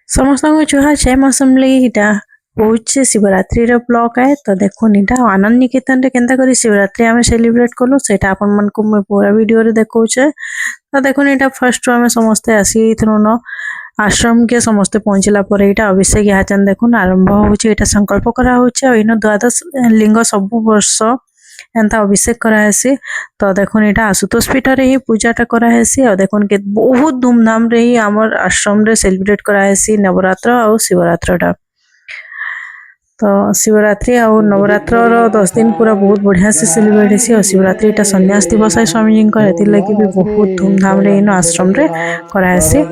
समस्त को जुहार जय मौसम इटा हूँ शिवरात्रि ब्लॉग है। तो देखो इटा आनंद निकेतन रे केनता करी शिवरात्रि आम सेलिब्रेट कलु से आपण मन को मैं पूरा वीडियो रे देखौछे। तो देखो इटा फर्स्ट आम समस्ते आसी न आश्रम के समस्ते पहुँचला पर इटा अभिषेक यहाँ देखो आरंभ होची। इटा संकल्प करा होची और इन द्वादश लिंग सब वर्ष एंता अभिषेक करासी। तो देखो इटा आशुतोष पीठ रे ही पूजाटा करासी और देखो के बहुत धूमधाम रे ही आमर आश्रम रे सेलिब्रेट करासी नवरात्र और शिवरात्रटा। तो शिवरात्रि और नवरात्र 10 दिन पूरा बहुत बढ़िया से सेलिब्रेट हेसी और शिवरात्रि टा सन्यास दिवस है स्वामी जी को लगी भी बहुत धूमधाम रे इन आश्रम रे करासी।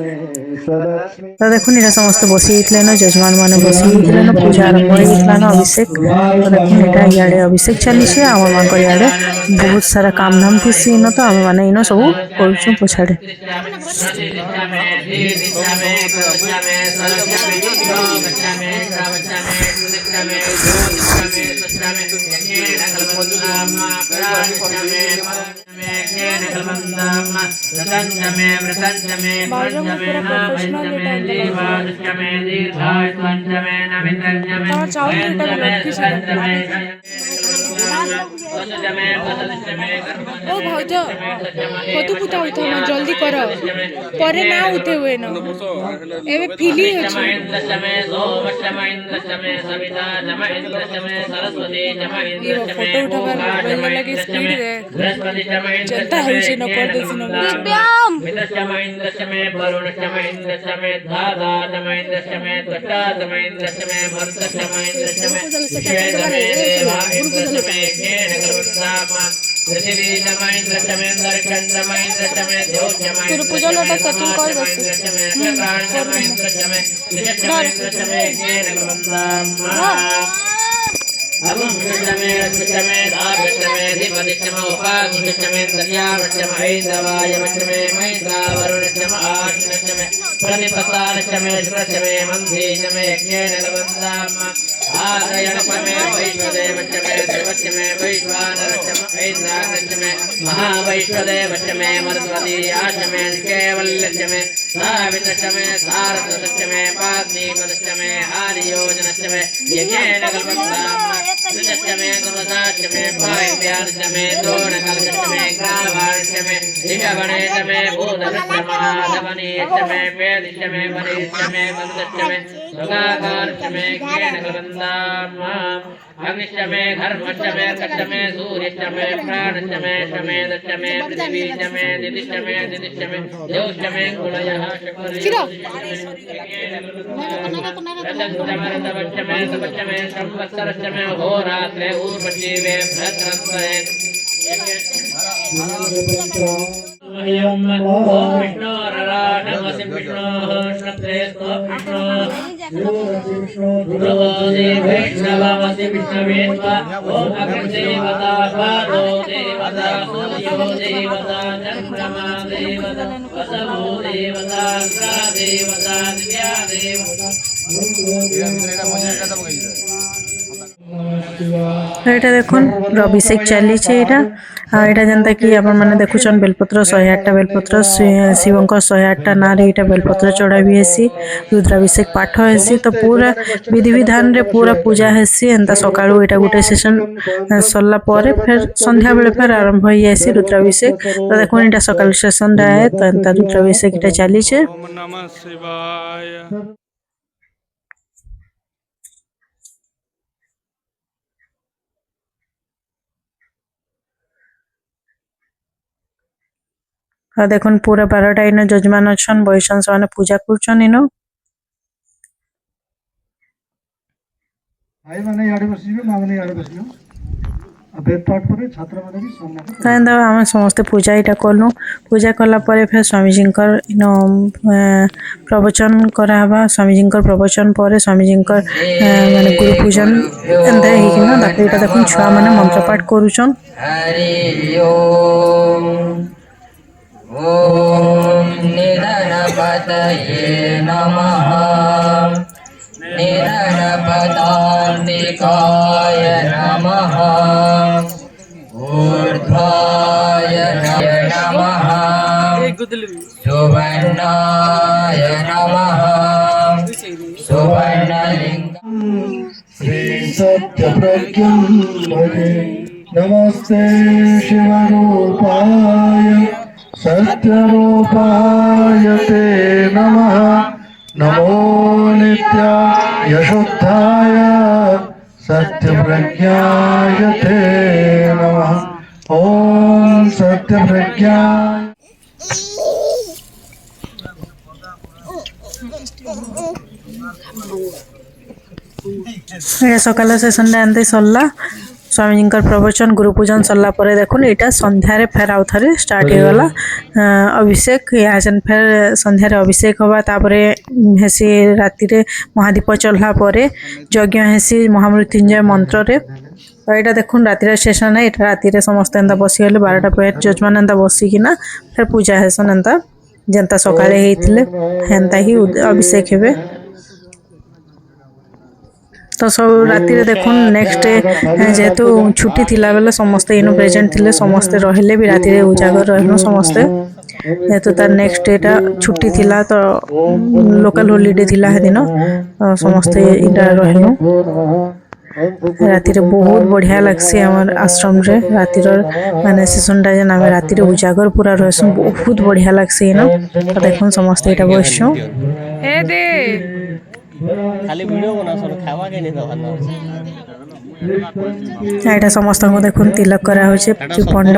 तो देखो इटा समस्त बसी न जजमान मैंने बसी न पूजा आरंभ होता अभिषेक। तो देखो इटा इे अभिषेक चली आम मान इे बहुत सारा काम धाम थी इन तो आम मैंने इन सब कर पछाड़े। ओ भौज कतु पुता होता ना जल्दी कर परे ना उठे हुए न एबे फिली अछि ये फोटो उठाबार मोबाइल लगे स्पीड रे जनता है जे न कर देसी न दिव्याम पूरा पूजा लोटा सेटिंग कर महावैष्णदेव मरुद्वती आश्रमे केवल्यमे सावित्रमे सारस्वतमे पाग्निपदमे आर्योजनमे यज्ञेन कल्पमे गुरुदाचमे पायव्याचमे दोणकल्पमे ग्रावाण्यमे ऋषवणेशमे भूतदशमाधवनीयमे वेदिशमे वरिष्ठमे वन्दश्चमे सुगाकारश्चमे ज्ञेन कल्पन्दाम अग्निश्चमे घर्मश्चमे कश्चमे सूर्यश्चमे प्राणश्चमे शमे दश्चमे पृथिवीश्चमे दिदिश्चमे दिदिश्चमे देवश्चमे कुलयः रतश्चमे सबश्चमे संवत्सरश्चमे होरात्रे ऊर्वशीवे भद्रन्ते ओम विष्णु रराणमसि विष्णुः श्रद्धेस्तो विष्णु वैष्णवमसि विष्णवेत्वा ओम अग्निदेवता पादो देवता सूर्यो देवता चन्द्रमा देवता वसवो देवता अग्रा देवता दिव्या देवता। एटा देखुन अभिषेक चली यहाँ जनता कि आपने देखुन बेलपत्र 108टा बेलपत्र शिवंक 108टा ना यहाँ बेलपत्र चढ़ा भी हेसी रुद्राभिषेक पाठ हेसी। तो पूरा विधि विधान रे पूरा पूजा हेसी एंता सकाळू यहाँ गोटे सेशन सरला पर फिर संध्या बेले फिर आरंभ हो जाएसी रुद्राभिषेक। तो देखो यहाँ सकाल सेशन है तो एंता रुद्राभिषेक यहाँ चली। देखो पूरा 12टा इन जजमान अच्छन बहिसन से पूजा करछन इन भाई माने याडे बसिबे मां माने याडे बसिबे अबेद पाठ पर छात्र माने भी सामने तो आम समस्त पूजा यहाँ कलु पूजा कला फिर स्वामीजी इन प्रवचन करावा स्वामीजी प्रवचन पर स्वामीजी माने गुरु पूजन एंता होना देख छुआ मैंने मंत्रपाठ करुचन। ओम निधनपतये नमः निधनपदान्तिकाय नमः ऊर्ध्वाय नमः सुवर्णाय नमः सुवर्णलिङ्गम् श्री सत्यप्रज्ञं भजे नमस्ते शिवरूपाय सत्यरूपाय ते नमः नमो नित्याय शुद्धाय सत्यप्रज्ञाय ते नमः ॐ सत्यप्रज्ञाय ये सकाल सेसनटा एमती सरला स्वामी प्रवचन गुरु पूजन सरला पर देखुन यहाँ संध्यारे फेर आउ थे स्टार्ट हो गला अभिषेक या फेर संध्यारे अभिषेक हवा तापरे हेसी राति रे महादीप चलला पर यज्ञ हेसी महामृत्युंजय मंत्र रे तो यहाँ देखुन रातिर स्टेशन है यहाँ राति समस्त एंता बसीगले 12टा पर जजमान एंता बसिकिना फिर पूजा हेसन एंता जेनता सकाले होते हेन्ता ही अभिषेक हेबे तो सब राति देखुन नेक्स्ट डे जेहेतु छुट्टी थिला बेले समस्ते इनु प्रेजेंट थिले समस्ते रहिले भी राति रे उजागर रहनु समस्ते जेहेतु तार नेक्स्ट डेटा छुट्टी थिला तो लोकल हॉलिडे थिला हे दिन समस्ते इटा रहनु राति रे बहुत बढ़िया लगसी हमर आश्रम रे राति रो माने सेशनटा जेन आमे राति रे उजागर पूरा रहसु बहुत बढ़िया लगसी न तो देखुन समस्ते इटा बसछु हे दे खाली वीडियो बना सब खावा के नहीं दहन यहाँ समस्त को देखुन तिलक करा होचे त्रिपंड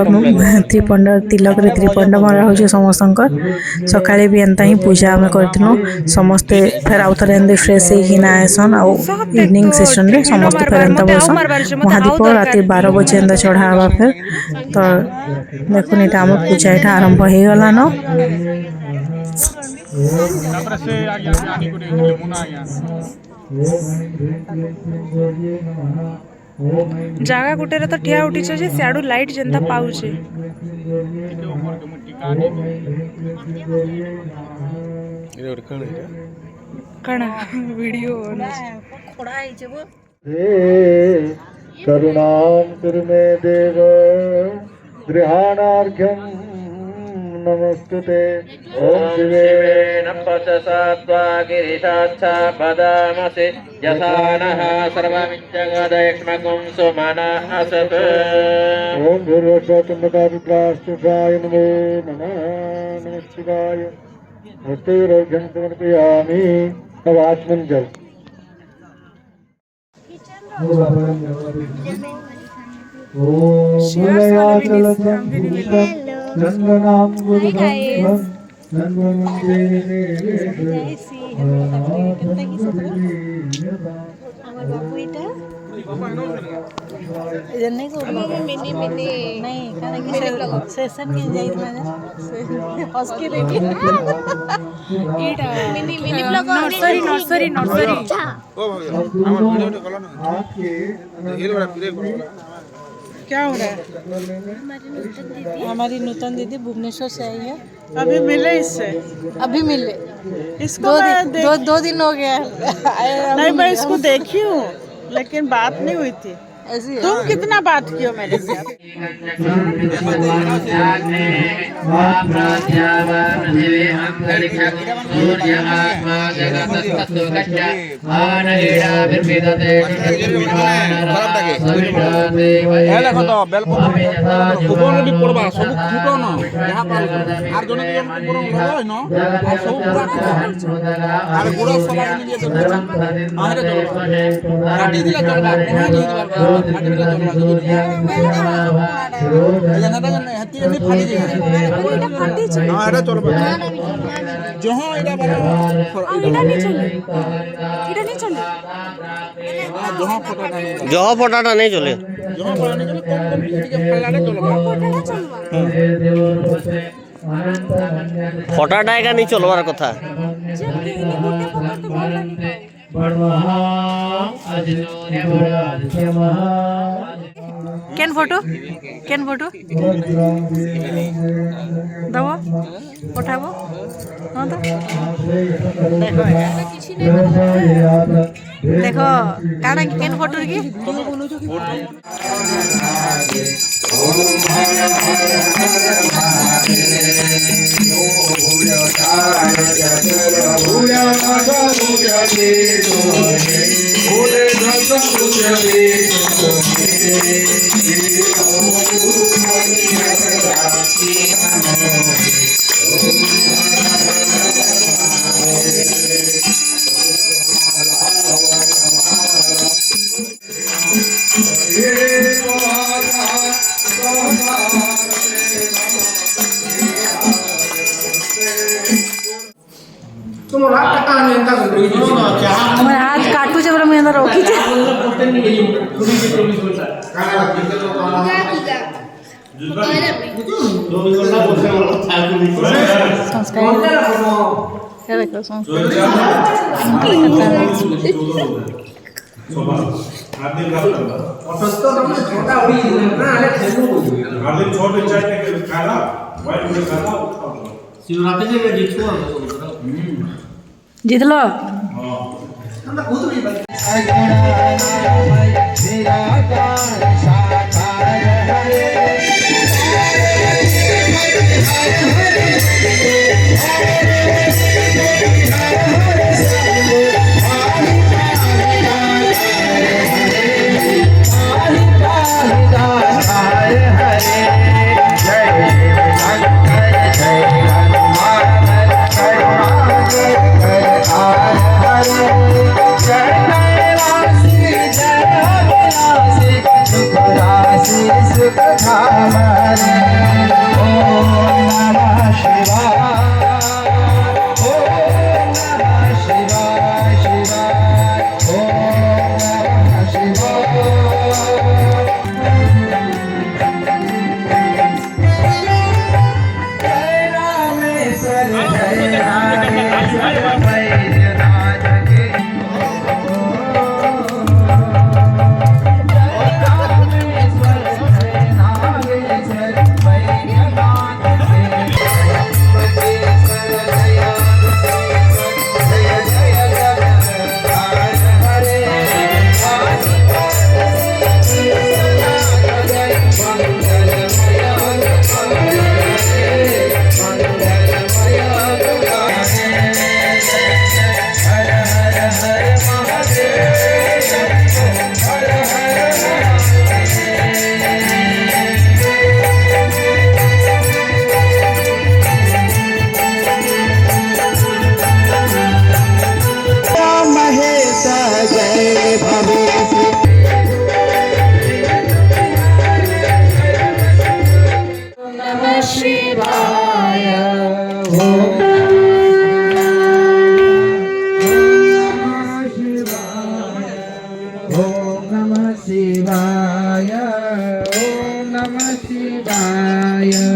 तिलक रे त्रिपंड मरा होचे समस्त सकाळे भी एंता ही पूजा आमे करथिनु समस्ते फेर आउ थरे एंदे फ्रेश हे हिना आसन आ इवनिंग सेशन रे समस्त फेर एंता बसन महादीप राति 12 बजे एंदा चढ़ा हवा फेर तो देखुन इटा हम पूजा इटा आरंभ हे गला न जागा गुटेरे तो ठिया उठी छे सियाडू लाइट जेंता पाउछे कणा वीडियो खोड़ा है जे वो करुणां कुरु मे देव गृहाणार्घ्यं नमस्तुते ॐ शिवेन पचसात्वा गिरिशाच्छा पदामसि यथा नः सर्वमिज्जगदैक्ष्मकुं सुमना असत् ॐ भूर्भुवस्सुतुण्डका रुद्राष्टुषाय नमो नमः नमस्शिवाय हस्तैरर्घ्यं समर्पयामि तवात्मन् जल चंदनां गुरुभं क्या हो रहा है? हमारी नूतन दीदी भुवनेश्वर से आई है। अभी मिले इससे? अभी मिले इसको दो दिन हो गया नहीं मैं इसको देखी हूँ लेकिन बात नहीं हुई थी ऐसी है। तुम कितना बात कियो मेरे से जहाँ फटाटा नहीं चले फटाटा एका नहीं चलवार कथा केन फोटो दबो उठाबो हाँ तो देखो देखो काना केन फोटो की हमारे हाथ काटू से मैं अंदर रोकी छे संस्कार देखो जीतलो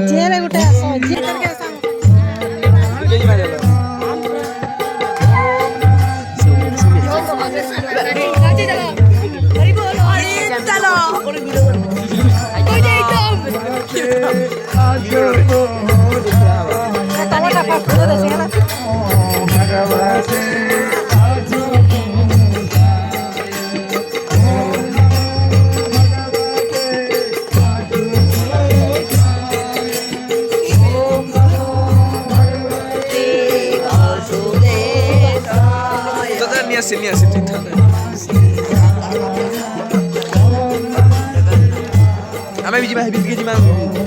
चेहरे उठे असो जी करके असो ଆମେ ବି ଯିବା ହେବି ଯିବା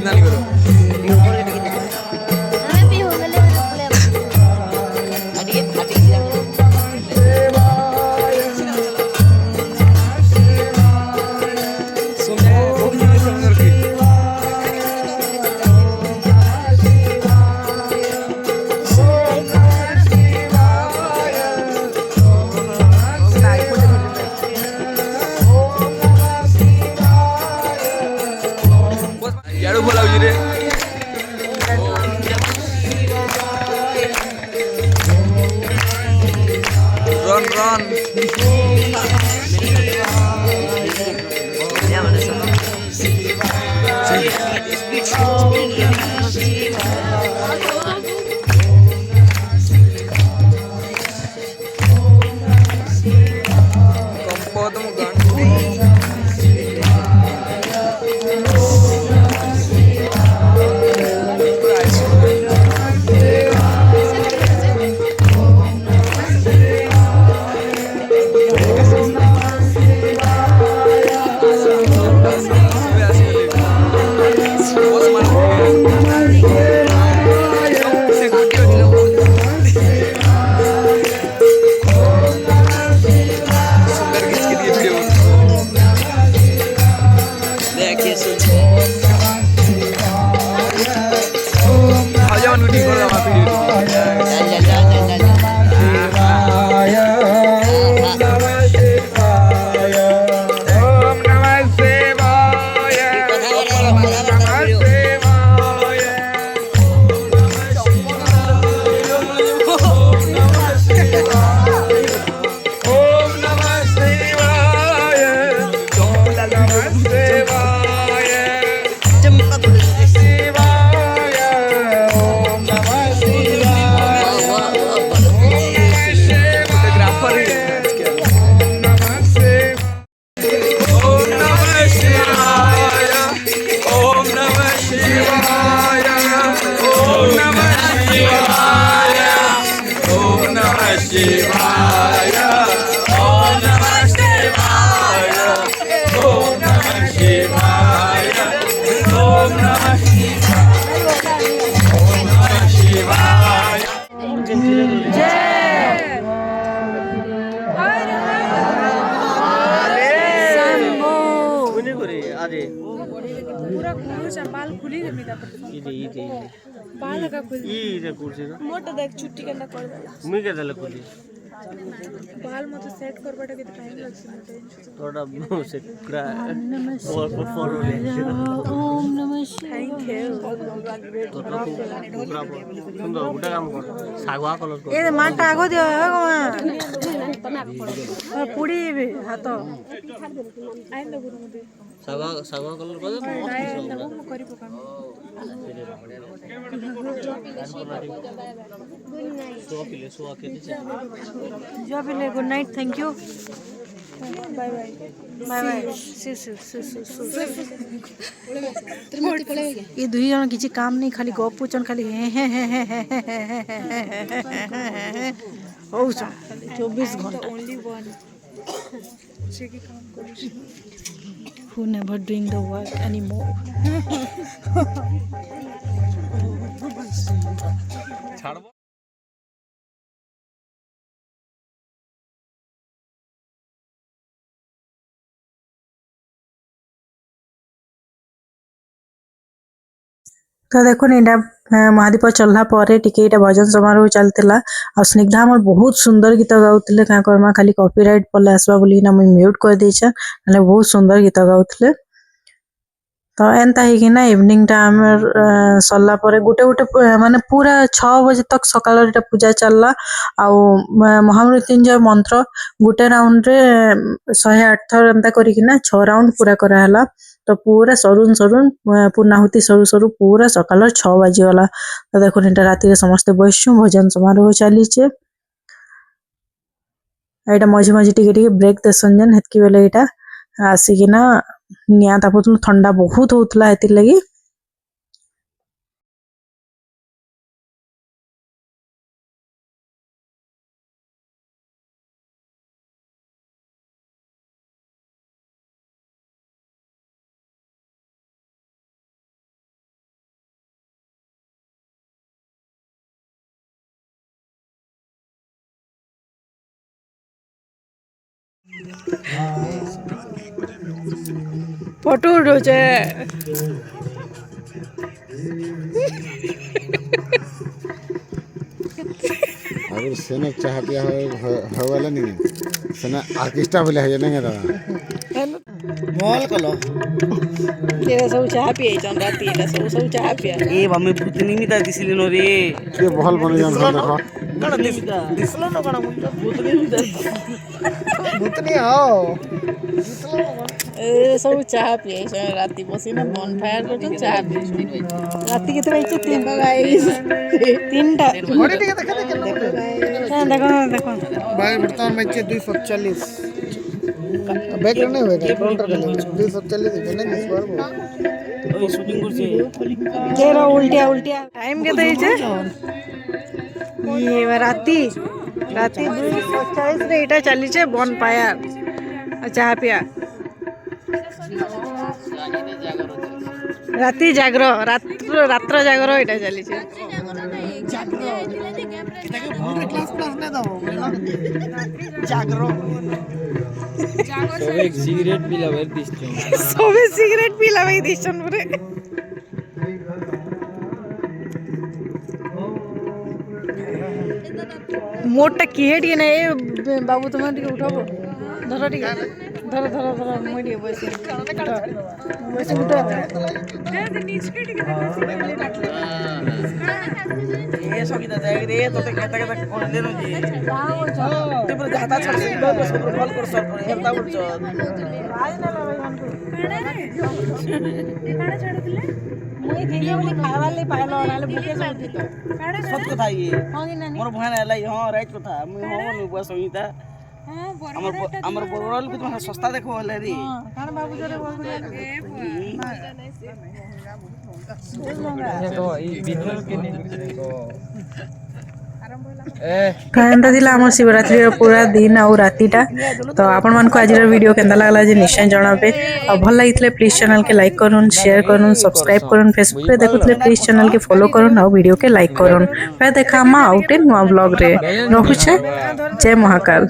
ନାନୀ ଘର यारो बोला रे run Kompotmu ganti. पूरा खुल बाल खुली जमी बाल लगा खुल मोटा देख छुट्टी केना कर देला मुई के देले खुली बाल मत सेट करबाटा के टाइम लागछ तोड़ा से पूरा फॉर ले ओम नमः शिवाय थैंक यू तोड़ा सुंदर गुटा काम कर सागवा कलर कर ए माटा आगो दियो पुड़ी हाथ आइन दो गुरु मते सागवा कलर कर दे मु करी पका सो के जो भी ले good night thank you bye bye bye bye ये दुई जन किसी काम नहीं खाली गप पुचन खाली हो 24 घंटा ओनली वन से की काम करिस who never doing the work anymore ছাড়বো तो देखो एटा महादीप चलला परे टिके एटा भजन समारोह चलतिला आ स्निग्धा हमर बहुत सुंदर गीत गाउतले का करमा खाली कॉपीराइट पले आसबा बोली ना मैं म्यूट कर देछन माने बहुत सुंदर गीत गाउतले तो एंता ही कि ना इवनिंग टाइम सरला परे गोटे गोटे माने पूरा 6 बजे तक सकाळ रे पूजा चलला आ महामृत्युंजय मंत्र गोटे राउंड रे 108 थर एंता करी कि ना 6 राउंड पूरा करा हला तो पूरा सरुन सरुन पूर्णाहुति सरू सरू पूरा सकाळ 6 बजे वाला तो देखो एटा राती रे समस्त बैठछु भजन समारोह चली छे एटा मझे मझे टिके टिके ब्रेक देसन जन हेतकी बेले एटा आसिकिना निया तापतु ठंडा बहुत होतला हेति लगी फोटो उठो छे अगर सेने चाह पिया होवाला नहीं सेना आर्केस्ट्रा बोले है नहीं दादा मॉल कलो तेरा सब चाह पिए चन राती एला सब चाह पिया ए मम्मी भूतनी मिता दिसिले न रे के बहल बन जान देखो कण दिसलो न कण भूतनी मिता भूतनी आओ ए सब चाह पिए चन राती बसी ना बॉन फायर कर चाह पिए राती केते बजे 3 टा 3 टा घड़ी टिके देखे देखो देखो भाई वर्तमान में 240 बैक नहीं होएगा काउंटर का 240 है ना इस बार ওই শুটিং করছে केरा उल्टिया उल्टिया टाइम केते हिचे ये राती राती 2:40 रे एटा चली छे बन फायर चाह पिया राती जागर रात्र जागर एटा चली छे এটাকে ভোর ক্লাস ক্লাস না দাও জাগরো সবে সিগারেট পিলাবে দিচ্ছে সবে সিগারেট পিলাবে দিছন পুরে মোটটা কি হেডি না এ বাবু তোমার দিকে উঠাবো ধরো ঠিক আছে ধরো ধরো ধরো মই দিয়ে বসে বসে উঠো এ সকিতা যাই রে তোতে কেতা কেতা কোন দেনো জি তুই পুরো জাতা ছাড়ছিস বস কল করছ হেলতা বলছ মই থেকে বলি খাওয়ার লাই পাইলো নালে বুকে সাউতি তো সত কথা ইয়ে হ্যাঁ না মোর ভয় না লাই হ্যাঁ রাইট কথা মুই হবনি বস হইতা আমার বড় লোক তোমার সস্তা দেখো হলে রে কারণ বাবু জরে বলবো তো এই ভিডিও কে নেই तो एंता थिला हमर शिवरात्रि पूरा दिन और रातीटा तो आपण मन को आज वीडियो केंदा लागला जे निश्चय जणाबे और भल लागितले प्लीज चैनल के लाइक करूँ शेयर करूँ सब्सक्राइब करूँ फेसबुक रे देखुतले प्लीज चैनल के फॉलो करूँ और वीडियो के लाइक करूँ फिर देखा मा आउटे नुआ ब्लॉग रे रहुछे जय महाकाल।